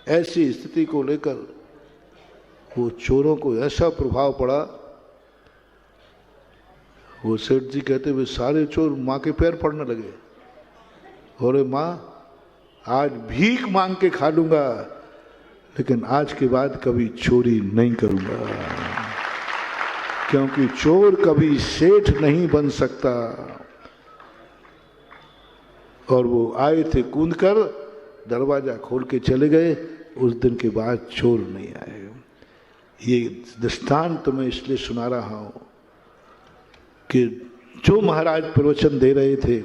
ऐसी स्थिति को लेकर वो चोरों को ऐसा प्रभाव पड़ा। वो सेठ जी कहते हुए सारे चोर माँ के पैर पड़ने लगे। अरे माँ, आज भीख मांग के खा लूंगा, लेकिन आज के बाद कभी चोरी नहीं करूंगा, क्योंकि चोर कभी सेठ नहीं बन सकता। और वो आए थे कूद कर, दरवाजा खोल के चले गए। उस दिन के बाद चोर नहीं आए। ये दृष्टांत मैं इसलिए सुना रहा हूं कि जो महाराज प्रवचन दे रहे थे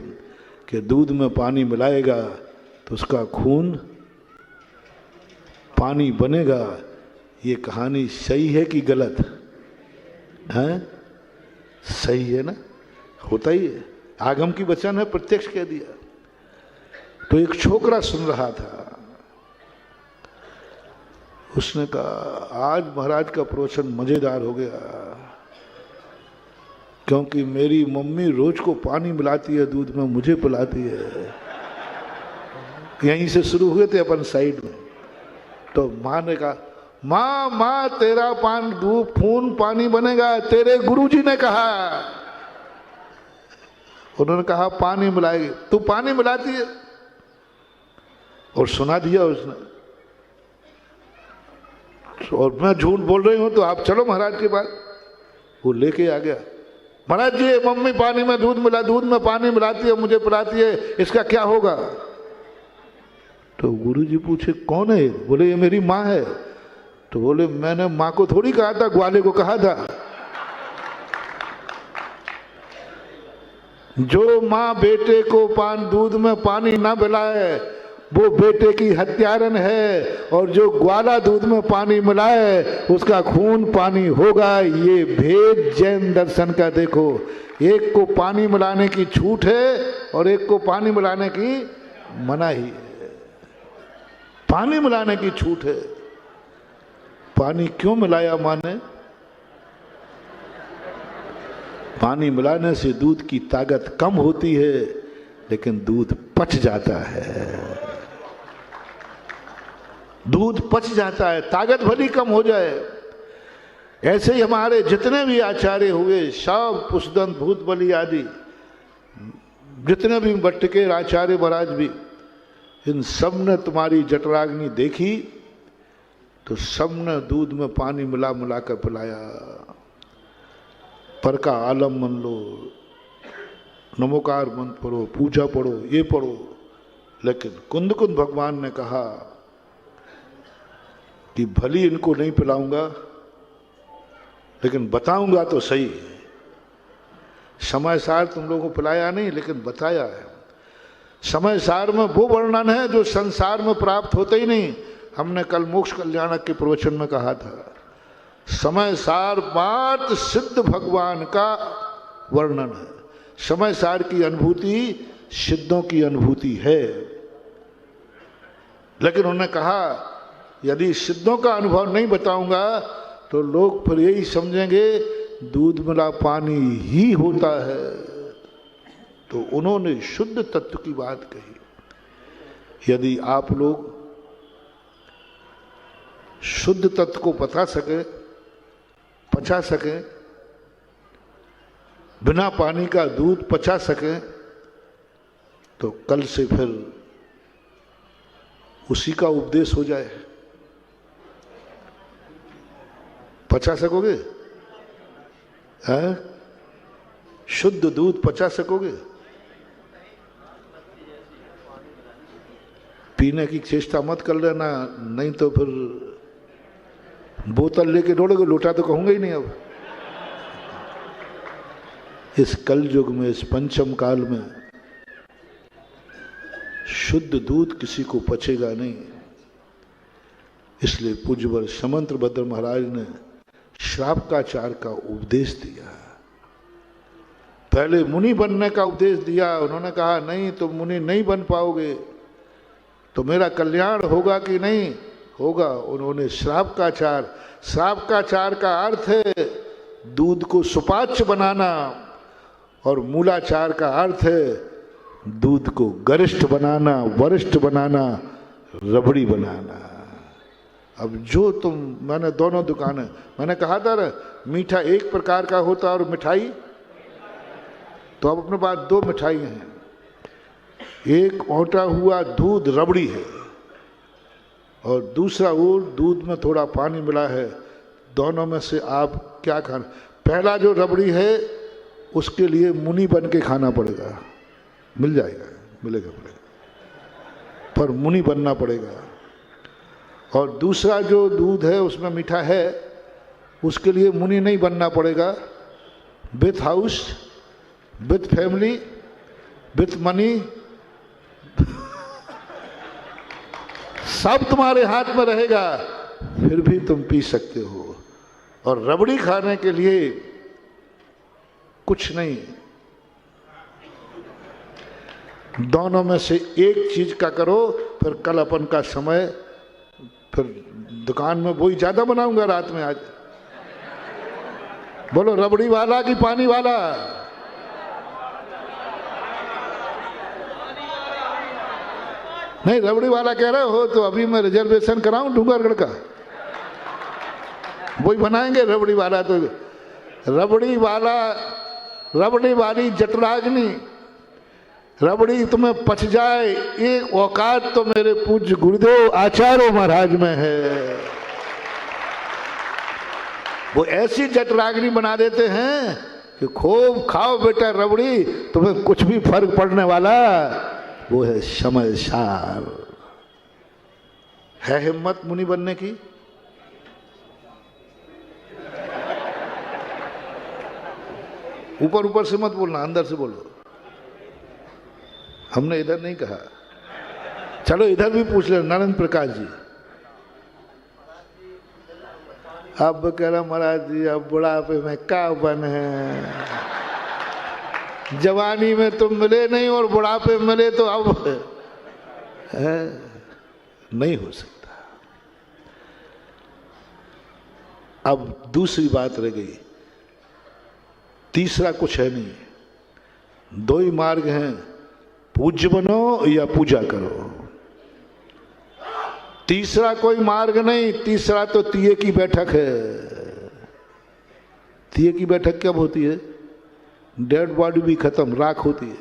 कि दूध में पानी मिलाएगा तो उसका खून पानी बनेगा, ये कहानी सही है कि गलत है? सही है ना, होता ही है। आगम की वचन है, प्रत्यक्ष कह दिया। तो एक छोकरा सुन रहा था, उसने कहा आज महाराज का प्रवचन मजेदार हो गया, क्योंकि मेरी मम्मी रोज को पानी मिलाती है दूध में, मुझे पिलाती है। यहीं से शुरू हुए थे अपन साइड में। तो माँ ने कहा, माँ माँ तेरा दूध खून पानी बनेगा, तेरे गुरुजी ने कहा। उन्होंने कहा पानी मिलाएगी, तू पानी मिलाती है? और सुना दिया उसने। और मैं झूठ बोल रही हूं तो आप चलो महाराज के पास। वो लेके आ गया, महाराज जी मम्मी पानी में दूध में पानी मिलाती है, मुझे पिलाती है, इसका क्या होगा? तो गुरुजी पूछे कौन है? बोले ये मेरी माँ है। तो बोले मैंने माँ को थोड़ी कहा था, ग्वाले को कहा था। जो माँ बेटे को दूध में पानी ना पिलाए वो बेटे की हत्यारन है, और जो ग्वाला दूध में पानी मिलाए उसका खून पानी होगा। ये भेद जैन दर्शन का देखो, एक को पानी मिलाने की छूट है और एक को पानी मिलाने की मनाही है। पानी मिलाने की छूट है। पानी क्यों मिलाया माँ ने? पानी मिलाने से दूध की ताकत कम होती है, लेकिन दूध पच जाता है। दूध पच जाता है, ताकत भली कम हो जाए। ऐसे ही हमारे जितने भी आचार्य हुए, सब पुष्दंत भूत बलि आदि जितने भी बट्टकेर आचार्य महाराज भी, इन सब ने तुम्हारी जठराग्नि देखी तो सब ने दूध में पानी मिला मिला कर पिलाया। पर का आलम मन लो, नमोकार मंत्र पढ़ो, पूजा पढ़ो, ये पढ़ो, लेकिन कुंद कुंद भगवान ने कहा कि भली इनको नहीं पिलाऊंगा, लेकिन बताऊंगा तो सही। समय सार तुम लोगों को पिलाया नहीं, लेकिन बताया है। समय सार में वो वर्णन है जो संसार में प्राप्त होते ही नहीं। हमने कल मोक्ष कल्याणक के प्रवचन में कहा था, समय सार मात्र सिद्ध भगवान का वर्णन है। समय सार की अनुभूति सिद्धों की अनुभूति है। लेकिन उन्होंने कहा यदि सिद्धों का अनुभव नहीं बताऊंगा तो लोग फिर यही समझेंगे दूध मिला पानी ही होता है। तो उन्होंने शुद्ध तत्व की बात कही। यदि आप लोग शुद्ध तत्व को बता सके, पचा सके, बिना पानी का दूध पचा सके, तो कल से फिर उसी का उपदेश हो जाए। पचा सकोगे? है? शुद्ध दूध पचा सकोगे? पीने की चेष्टा मत कर लेना, नहीं तो फिर बोतल लेके दौड़ोगे, लोटा तो कहूंगा ही नहीं। अब इस कल युग में, इस पंचम काल में शुद्ध दूध किसी को पचेगा नहीं। इसलिए पूज्यवर समंत्र भद्र महाराज ने श्रावकाचार का उपदेश दिया। पहले मुनि बनने का उपदेश दिया। उन्होंने कहा नहीं तुम मुनि नहीं बन पाओगे, तो मेरा कल्याण होगा कि नहीं होगा। उन्होंने श्रावकाचार, श्रावकाचार का अर्थ है दूध को सुपाच्य बनाना, और मूलाचार का अर्थ है दूध को गरिष्ठ बनाना, वरिष्ठ बनाना, रबड़ी बनाना। अब जो मैंने दोनों दुकानें, मैंने कहा था ना मीठा एक प्रकार का होता और मिठाई, तो अब अपने पास दो मिठाई हैं। एक औटा हुआ दूध रबड़ी है, और दूसरा वो दूध में थोड़ा पानी मिला है। दोनों में से आप क्या खाना? पहला जो रबड़ी है उसके लिए मुनि बन के खाना पड़ेगा। मिल जाएगा, मिलेगा, पर मुनि बनना पड़ेगा। और दूसरा जो दूध है उसमें मीठा है, उसके लिए मुनि नहीं बनना पड़ेगा। With house, with family, with money, सब तुम्हारे हाथ में रहेगा, फिर भी तुम पी सकते हो। और रबड़ी खाने के लिए कुछ नहीं, दोनों में से एक चीज का करो। फिर कल अपन का समय, फिर दुकान में वही ज्यादा बनाऊंगा रात में। आज बोलो रबड़ी वाला कि पानी वाला? नहीं, रबड़ी वाला कह रहे हो तो अभी मैं रिजर्वेशन कराऊं डूंगरगढ़ का, वही बनाएंगे रबड़ी वाला। तो रबड़ी वाला, रबड़ी वाली जठराग्नि, रबड़ी तुम्हें पच जाए, एक औकात तो मेरे पूज्य गुरुदेव आचार्य महाराज में है। वो ऐसी जठराग्नि बना देते हैं कि खूब खाओ बेटा रबड़ी, तुम्हें कुछ भी फर्क पड़ने वाला वो है शमशान। है हिम्मत मुनि बनने की? ऊपर ऊपर से मत बोलना, अंदर से बोलो। हमने इधर नहीं कहा। चलो इधर भी पूछ ले, नरेंद्र प्रकाश जी। अब कह रहा महाराज जी अब बुढ़ापे में क्या बन है, जवानी में तुम मिले नहीं और बुढ़ापे में मिले तो अब है? नहीं हो सकता। अब दूसरी बात रह गई, तीसरा कुछ है नहीं। दो ही मार्ग हैं, पूज्य बनो या पूजा करो। तीसरा कोई मार्ग नहीं। तीसरा तो तिये की बैठक है। तिये की बैठक कब होती है? डेड बॉडी भी खत्म, राख होती है।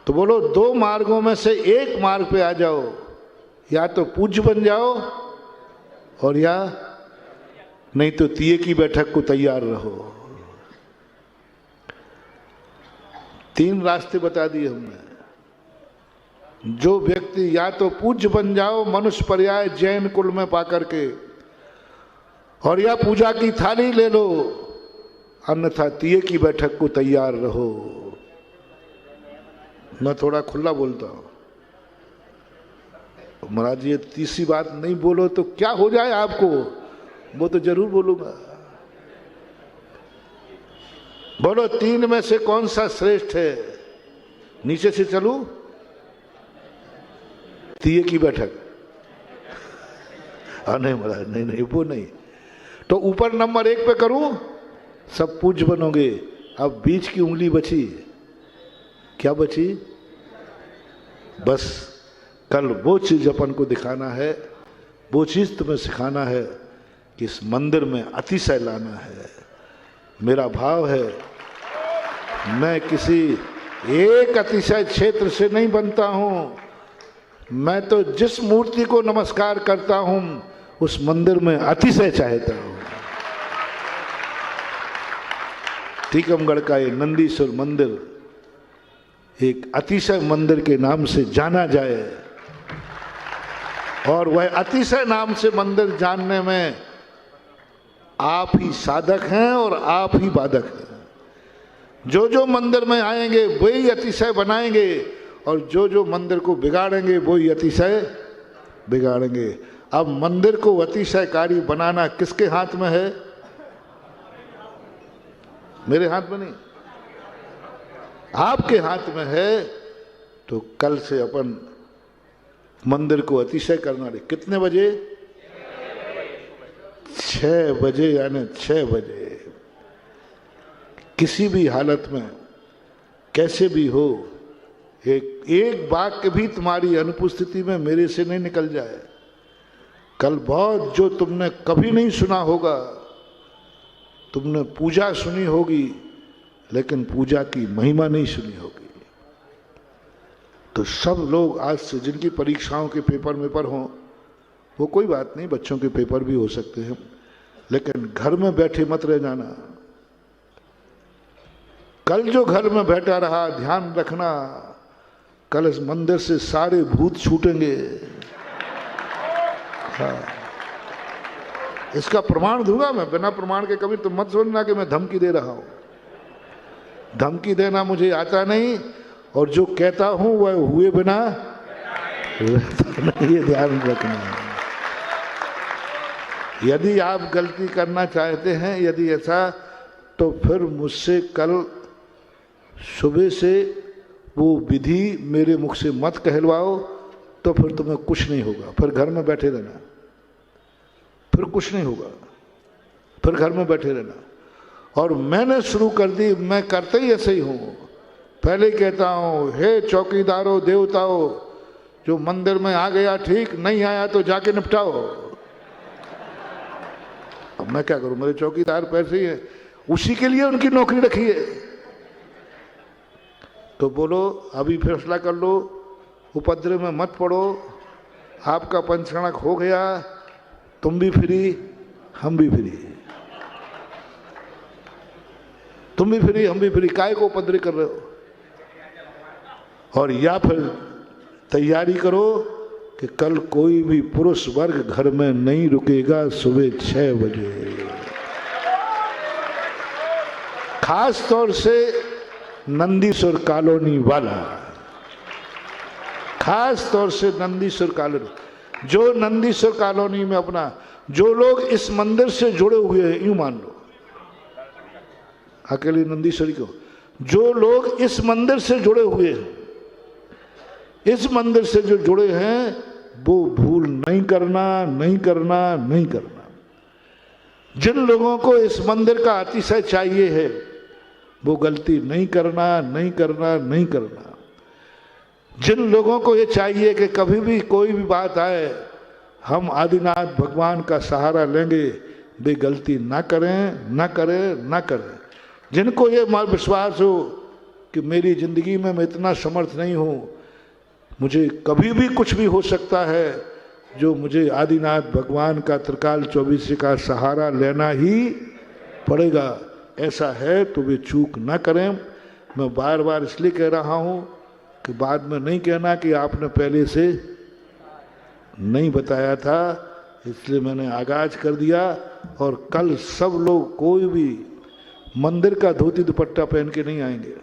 तो बोलो दो मार्गों में से एक मार्ग पे आ जाओ, या तो पूज्य बन जाओ और या नहीं तो तिये की बैठक को तैयार रहो। तीन रास्ते बता दिए हमने। जो व्यक्ति या तो पूज्य बन जाओ मनुष्य पर्याय जैन कुल में पाकर के, और या पूजा की थाली ले लो, अन्यथा तिये की बैठक को तैयार रहो। मैं थोड़ा खुला बोलता हूं। महाराज ये तीसरी बात नहीं बोलो तो क्या हो जाए आपको, वो तो जरूर बोलूंगा। बोलो तीन में से कौन सा श्रेष्ठ है? नीचे से चलूं? तिये की बैठक? नहीं महाराज नहीं नहीं वो नहीं। तो ऊपर नंबर 1 पे करूं, सब पूज्य बनोगे। अब बीच की उंगली बची, क्या बची? बस कल वो चीज अपन को दिखाना है, वो चीज तुम्हें सिखाना है कि इस मंदिर में अतिशय लाना है। मेरा भाव है मैं किसी एक अतिशय क्षेत्र से नहीं बनता हूं, मैं तो जिस मूर्ति को नमस्कार करता हूं उस मंदिर में अतिशय चाहता हूं। टीकमगढ़ का ये नंदीश्वर मंदिर एक अतिशय मंदिर के नाम से जाना जाए, और वह अतिशय नाम से मंदिर जानने में आप ही साधक हैं और आप ही बाधक हैं। जो जो मंदिर में आएंगे वही अतिशय बनाएंगे, और जो जो मंदिर को बिगाड़ेंगे वही अतिशय बिगाड़ेंगे। अब मंदिर को अतिशयकारी बनाना किसके हाथ में है? मेरे हाथ में नहीं, आपके हाथ में है। तो कल से अपन मंदिर को अतिशय करना रहे। कितने बजे? 6 बजे, यानी 6 बजे। किसी भी हालत में कैसे भी हो, एक वाक्य भी तुम्हारी अनुपस्थिति में मेरे से नहीं निकल जाए। कल बहुत जो तुमने कभी नहीं सुना होगा, तुमने पूजा सुनी होगी लेकिन पूजा की महिमा नहीं सुनी होगी। तो सब लोग आज से जिनकी परीक्षाओं के पेपर हों, वो कोई बात नहीं, बच्चों के पेपर भी हो सकते हैं, लेकिन घर में बैठे मत रह जाना। कल जो घर में बैठा रहा, ध्यान रखना कल इस मंदिर से सारे भूत छूटेंगे। हाँ, इसका प्रमाण दूंगा मैं, बिना प्रमाण के कभी तुम मत सोचना कि मैं धमकी दे रहा हूं। धमकी देना मुझे आता नहीं, और जो कहता हूं वह हुए बिना रहता नहीं, ये ध्यान रखना। यदि आप गलती करना चाहते हैं, यदि ऐसा, तो फिर मुझसे कल सुबह से वो विधि मेरे मुख से मत कहलवाओ, तो फिर तुम्हें कुछ नहीं होगा। फिर घर में बैठे रहना, फिर कुछ नहीं होगा, फिर घर में बैठे रहना। और मैंने शुरू कर दी, मैं करते ही ऐसे ही हूँ। पहले कहता हूँ, हे चौकीदारों देवताओं, जो मंदिर में आ गया ठीक, नहीं आया तो जाके निपटाओ। अब मैं क्या करूं, मेरे चौकीदार पैसे ही है, उसी के लिए उनकी नौकरी रखी है। तो बोलो अभी फैसला कर लो, उपद्रव में मत पड़ो, आपका पंचकणक हो गया, तुम भी फ्री, हम भी फ्री। तुम भी फ्री हम भी फ्री, काय को उपद्रव कर रहे हो? और या फिर तैयारी करो कि कल कोई भी पुरुष वर्ग घर में नहीं रुकेगा सुबह 6 बजे। खास तौर से नंदीश्वर कॉलोनी वाला, खास तौर से नंदीश्वर कॉलोनी, जो नंदीश्वर कॉलोनी में अपना, जो लोग इस मंदिर से जुड़े हुए हैं, यूं मान लो अकेले नंदीश्वरी को, जो लोग इस मंदिर से जुड़े हुए हैं, इस मंदिर से जो जुड़े हैं, वो भूल नहीं करना, नहीं करना, नहीं करना। जिन लोगों को इस मंदिर का अतिशय चाहिए है, वो गलती नहीं करना, नहीं करना, नहीं करना। जिन लोगों को ये चाहिए कि कभी भी कोई भी बात आए हम आदिनाथ भगवान का सहारा लेंगे, वे गलती ना करें, ना करें, ना करें। जिनको ये विश्वास हो कि मेरी जिंदगी में मैं इतना समर्थ नहीं हूँ, मुझे कभी भी कुछ भी हो सकता है, जो मुझे आदिनाथ भगवान का त्रिकाल 24 का सहारा लेना ही पड़ेगा, ऐसा है तो वे चूक ना करें। मैं बार बार इसलिए कह रहा हूँ कि बाद में नहीं कहना कि आपने पहले से नहीं बताया था, इसलिए मैंने आगाज कर दिया। और कल सब लोग कोई भी मंदिर का धोती दुपट्टा पहन के नहीं आएंगे,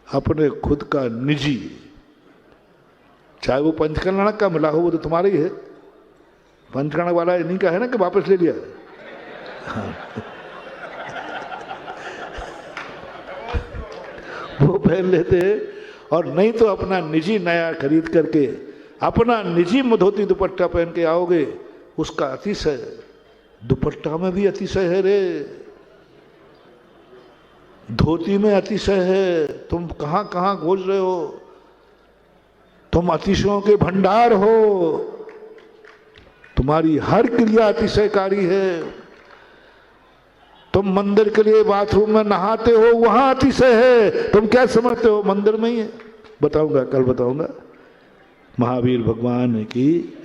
अपने खुद का निजी, चाहे वो पंचकर्णक का मिला हो, वो तो तुम्हारा ही है। पंचकर्णक वाला नहीं का है ना कि वापस ले लिया। हाँ। वो पहन लेते, और नहीं तो अपना निजी नया खरीद करके अपना निजी धोती दुपट्टा पहन के आओगे, उसका अतिशय, दुपट्टा में भी अतिशय है रे, धोती में अतिशय है। तुम कहाँ कहाँ खोज रहे हो? तुम अतिशयों के भंडार हो, तुम्हारी हर क्रिया अतिशयकारी है। तुम मंदिर के लिए बाथरूम में नहाते हो, वहां अतिशय है। तुम क्या समझते हो मंदिर में ही है? बताऊंगा, कल बताऊंगा। महावीर भगवान की